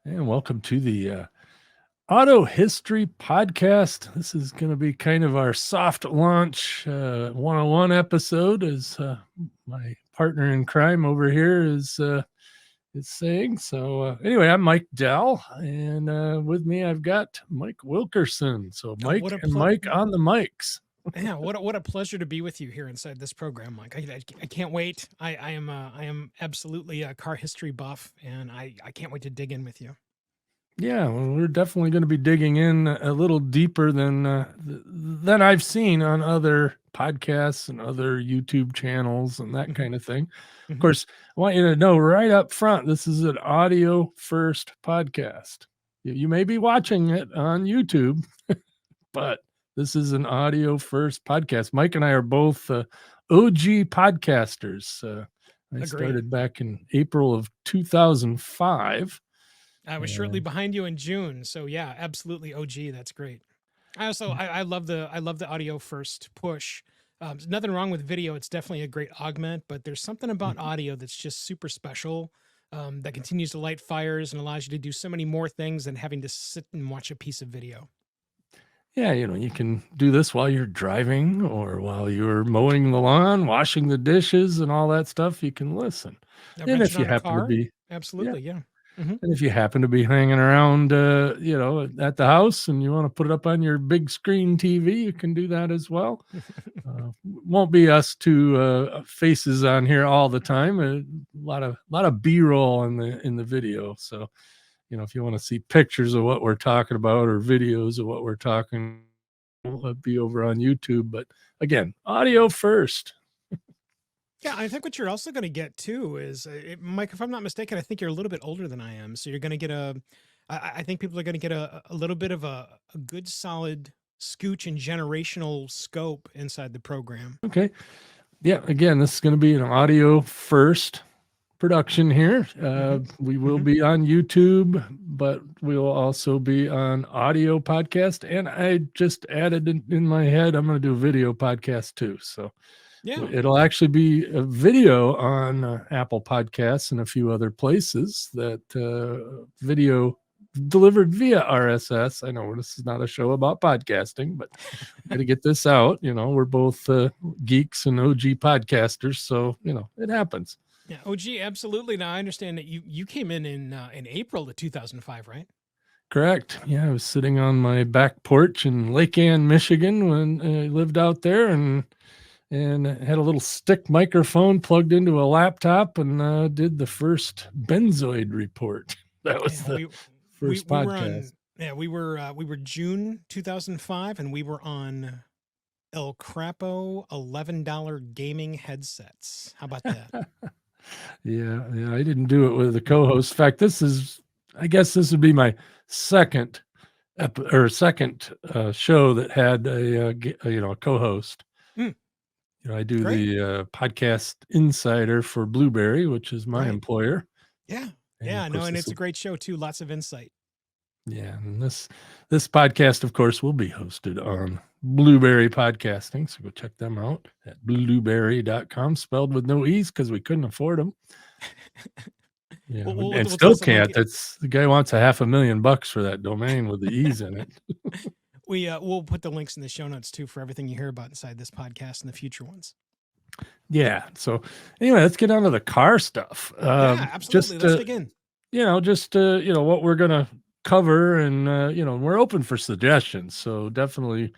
And welcome to the Auto History Podcast. This is going to be kind of our soft launch 101 episode, as my partner in crime over here is saying. So anyway, I'm Mike Dell, and with me I've got Mike Wilkerson. So Oh, Mike and Mike on the mics. yeah, what a pleasure to be with you here inside this program, Mike. I can't wait. I am absolutely a car history buff, and I can't wait to dig in with you. Yeah, well, we're definitely going to be digging in a little deeper than I've seen on other podcasts and other YouTube channels and that Mhm, kind of thing. Of mhm. course, I want you to know right up front, this is an audio first podcast. You may be watching it on YouTube, but this is an audio first podcast. Mike and I are both OG podcasters. I Agree. started back in April of 2005. I was shortly behind you in June, so yeah, absolutely OG. That's great. I also I love the audio first push. There's nothing wrong with video. It's definitely a great augment, but there's something about audio that's just super special. That continues to light fires and allows you to do so many more things than having to sit and watch a piece of video. Yeah, you can do this while you're driving or while you're mowing the lawn, washing the dishes, and all that stuff. You can listen. And Wrenching if you on a happen to car, be, yeah, absolutely, yeah. Hmm. and if you happen to be hanging around, at the house and you want to put it up on your big screen TV, you can do that as well. Won't be us two faces on here all the time. A lot of B-roll in the video. So if you want to see pictures of what we're talking about or videos of what we're talking, will be over on YouTube. But again, audio first. Yeah, I think what you're also going to get too is, Mike, if I'm not mistaken, I think you're a little bit older than I am. So you're going to get I think people are going to get a little bit of a good solid scooch and generational scope inside the program. Okay. Yeah. Again, this is going to be an audio first production here. Hmm. We will Hmm. be on YouTube, but we'll also be on audio podcast. And I just added in my head, I'm going to do a video podcast too. So Yeah. it'll actually be a video on Apple Podcasts and a few other places that video delivered via RSS. I know this is not a show about podcasting, but got to get this out. We're both geeks and OG podcasters, so it happens. Yeah. Oh, gee, absolutely. Now I understand that you came in April of 2005, right? Correct. Yeah, I was sitting on my back porch in Lake Ann, Michigan when I lived out there, and had a little stick microphone plugged into a laptop and did the first benzoid report. That was Yeah, the we first we were on podcast. yeah, we were June 2005 and we were on El Crapo $11 gaming headsets. How about that? Yeah, I didn't do it with the co-host. In fact, I guess this would be my second second show that had a co-host. Mm, I do great. the podcast Insider for Blueberry, which is my Right. employer, Yeah. and of Yeah, no, course and this it's a will. great show too. Lots of insight. Yeah, and this podcast, of course, will be hosted on Blueberry Podcasting. So go check them out at blueberry.com, spelled with no E's because we couldn't afford them. Yeah, and We'll still toss a can't. link. That's the guy wants $500,000 for that domain with the E's in it. We'll put the links in the show notes too for everything you hear about inside this podcast and the future ones. Yeah. So anyway, let's get on to the car stuff. Yeah, absolutely. Just Let's dig in. what we're gonna cover, and we're open for suggestions. So definitely,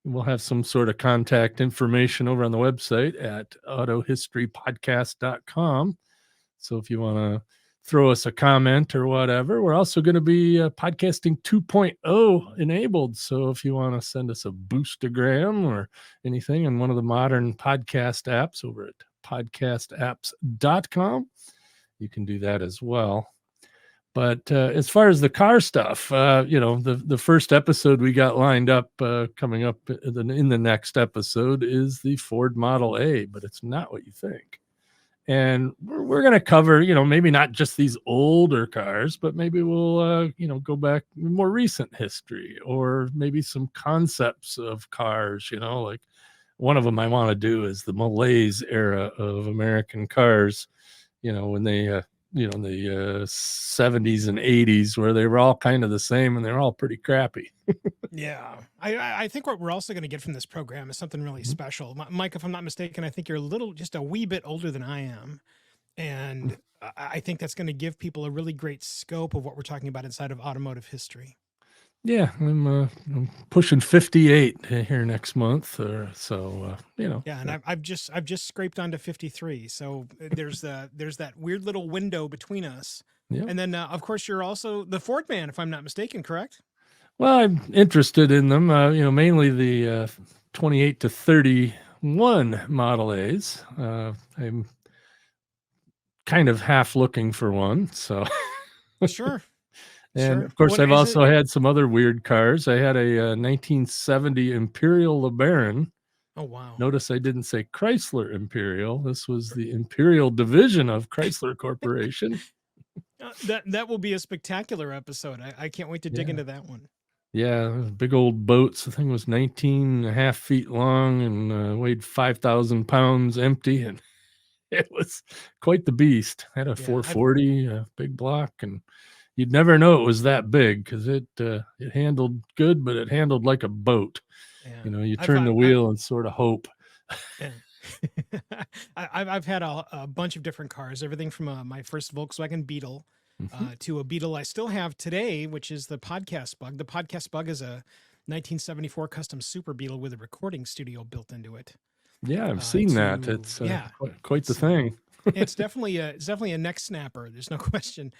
we'll have some sort of contact information over on the website at autohistorypodcast.com. So if you want to throw us a comment or whatever, we're also going to be podcasting 2.0 enabled. So if you want to send us a boostagram or anything in one of the modern podcast apps over at podcastapps.com, you can do that as well. But as far as the car stuff, the first episode we got lined up coming up in the next episode is the Ford Model A, but it's not what you think. And we're going to cover, maybe not just these older cars, but maybe we'll, go back more recent history, or maybe some concepts of cars, like one of them I want to do is the malaise era of American cars, when they the 70s and 80s, where they were all kind of the same and they're all pretty crappy. Yeah, I think what we're also going to get from this program is something really special. Mike, if I'm not mistaken, I think you're just a wee bit older than I am. And I think that's going to give people a really great scope of what we're talking about inside of automotive history. Yeah, I'm pushing 58 here next month, or so. Yeah, and I've just scraped onto 53. So there's that weird little window between us. Yeah. And then of course you're also the Ford man, if I'm not mistaken, correct? Well, I'm interested in them. Mainly the 28 to 31 Model A's. I'm kind of half looking for one, so. Sure. And Sure. of course, What I've is also it? had some other weird cars. I had a 1970 Imperial LeBaron. Oh wow. Notice I didn't say Chrysler Imperial. This was the Imperial division of Chrysler Corporation. That will be a spectacular episode. I can't wait to dig Yeah. into that one. Yeah, big old boats. The thing was 19 and a half feet long and weighed 5,000 pounds empty. And it was quite the beast. Had a Yeah, 440, a big block, and you'd never know it was that big because it handled good, but it handled like a boat. Yeah. You turn the wheel and sort of hope. Yeah. I've had a bunch of different cars, everything from my first Volkswagen Beetle to a Beetle I still have today, which is the Podcast Bug. The Podcast Bug is a 1974 custom Super Beetle with a recording studio built into it. Yeah, I've seen that. It's quite the thing. It's definitely a neck snapper. There's no question.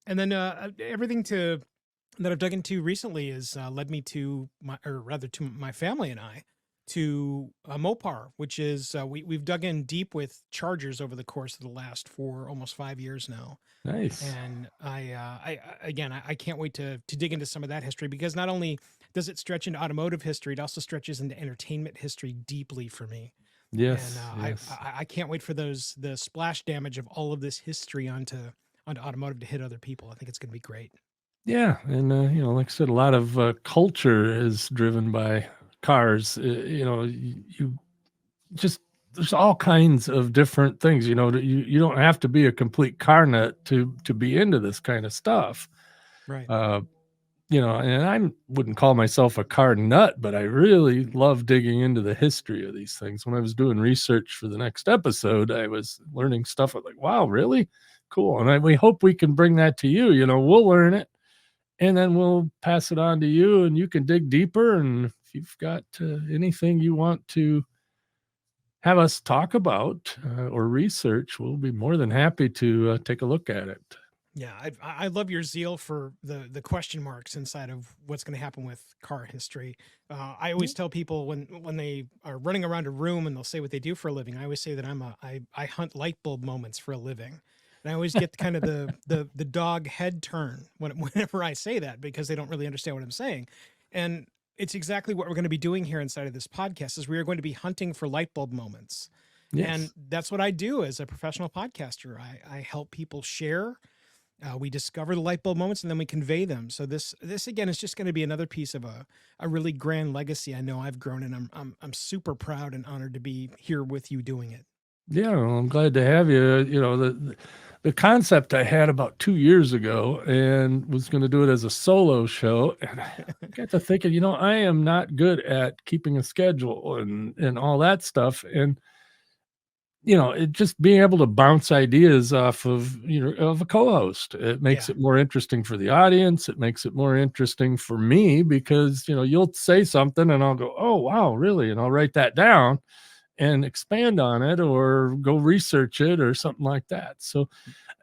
And then everything that I've dug into recently has led me to my family and I to a Mopar, which is we've dug in deep with Chargers over the course of the last almost 5 years now. Nice. And I can't wait to dig into some of that history, because not only does it stretch into automotive history, it also stretches into entertainment history deeply for me. Yes. And yes. I can't wait for the splash damage of all of this history onto automotive to hit other people. I think it's going to be great. Yeah, and like I said, a lot of culture is driven by cars. You just there's all kinds of different things. You don't have to be a complete car nut to be into this kind of stuff. Right. And I wouldn't call myself a car nut, but I really love digging into the history of these things. When I was doing research for the next episode, I was learning stuff. I'm like, wow, really cool. And we hope we can bring that to you. We'll learn it, and then we'll pass it on to you, and you can dig deeper. And if you've got anything you want to have us talk about or research, we'll be more than happy to take a look at it. Yeah, I love your zeal for the question marks inside of what's going to happen with car history. I always tell people when they are running around a room and they'll say what they do for a living, I always say that I hunt light bulb moments for a living. And I always get kind of the dog head turn whenever I say that, because they don't really understand what I'm saying. And it's exactly what we're going to be doing here inside of this podcast, is we are going to be hunting for light bulb moments. Yes. And that's what I do as a professional podcaster. I help people share. We discover the light bulb moments, and then we convey them. So this again is just going to be another piece of a really grand legacy I know I've grown, and I'm super proud and honored to be here with you doing it. Yeah, well, I'm glad to have you. The concept I had about 2 years ago, and was going to do it as a solo show, and I got to thinking, I am not good at keeping a schedule and all that stuff, and it just being able to bounce ideas off of of a co-host, it makes it more interesting for the audience. It makes it more interesting for me, because you'll say something and I'll go, oh wow, really, and I'll write that down and expand on it or go research it or something like that. So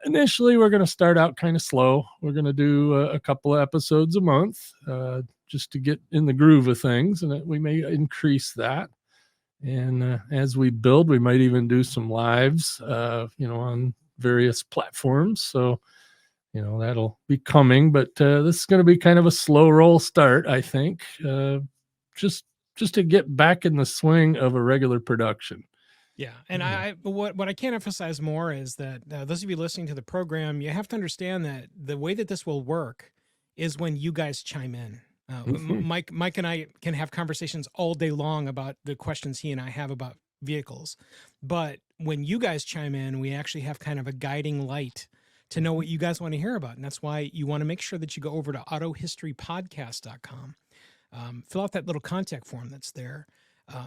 initially we're going to start out kind of slow. We're going to do a couple of episodes a month just to get in the groove of things, and we may increase that. And as we build, we might even do some lives, on various platforms. So, that'll be coming, but this is going to be kind of a slow roll start, I think, just to get back in the swing of a regular production. Yeah. And what I can't emphasize more is that those of you listening to the program, you have to understand that the way that this will work is when you guys chime in. Mike and I can have conversations all day long about the questions he and I have about vehicles. But when you guys chime in, we actually have kind of a guiding light to know what you guys want to hear about. And that's why you want to make sure that you go over to autohistorypodcast.com. Fill out that little contact form that's there.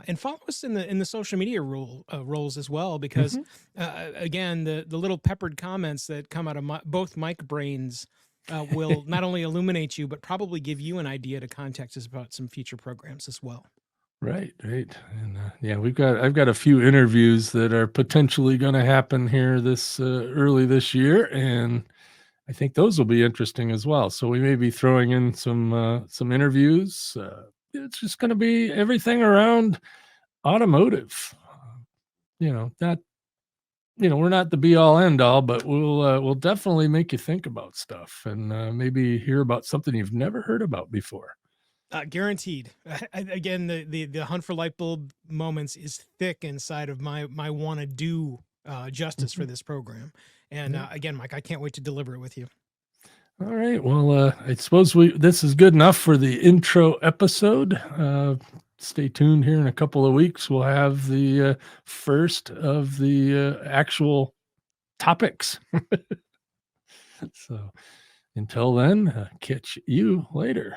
And follow us in the social media roles as well, because again, the little peppered comments that come out of both Mike brains will not only illuminate you, but probably give you an idea to contact us about some future programs as well. Right. And yeah, I've got a few interviews that are potentially going to happen here this early this year, and I think those will be interesting as well. So we may be throwing in some interviews. It's just going to be everything around automotive. We're not the be all end all, but we'll definitely make you think about stuff and maybe hear about something you've never heard about before. Guaranteed. Again, the hunt for light bulb moments is thick inside of my want to do justice for this program. And again, Mike, I can't wait to deliver it with you. All right. Well, I suppose this is good enough for the intro episode. Stay tuned here in a couple of weeks. We'll have the first of the actual topics. So until then, catch you later.